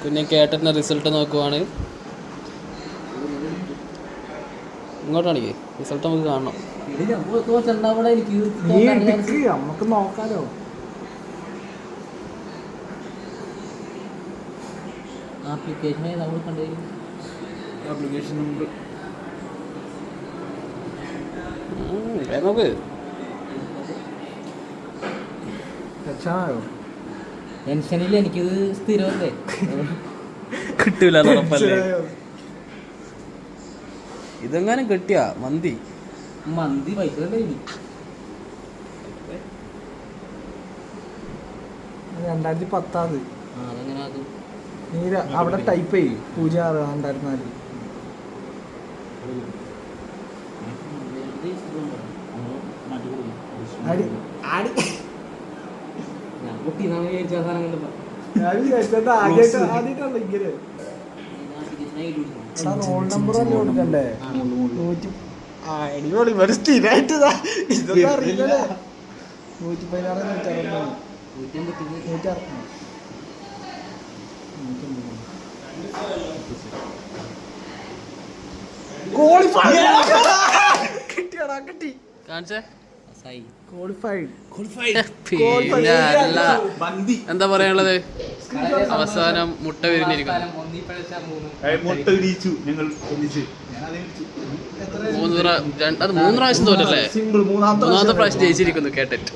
കുഞ്ഞെ കേട്ടിട്ട് റിസൾട്ട് നോക്കുവാണ്. ഇങ്ങോട്ടാണെങ്കിൽ റിസൾട്ട് നമുക്ക് കാണണം. നമുക്ക് നോക്കാലോ. ആപ്ലിക്കേഷൻ നമ്മൾ കണ്ടുകഴിഞ്ഞു. ആപ്ലിക്കേഷൻ നമ്പർ നോക്ക്. ടെൻഷനില്ല, എനിക്കിത് സ്ഥിരമല്ലേ, കിട്ടൂല. ഇതെങ്ങാനും കിട്ടിയ മന്തി പൈസ കണ്ടേ. 2010. അതെങ്ങനെ അത് നീ അവിടെ ടൈപ്പ് ചെയ്യ് 06 2004. റോൾ നമ്പർ തന്നെ കൊടുക്കണ്ടേ? അടിപൊളി. സ്ഥിരമായിട്ട് ഇതൊക്കെ അറിയില്ലേ? 116 കിട്ടി. എന്താ പറയാനുള്ളത്? അവസാനം മുട്ട വിരിഞ്ഞിരിക്കുന്നു. 3 പ്രാവശ്യം തോറ്റല്ലേ? 3ാമത്തെ പ്രാവശ്യം ജയിച്ചിരിക്കുന്നു കേട്ടിട്ട്.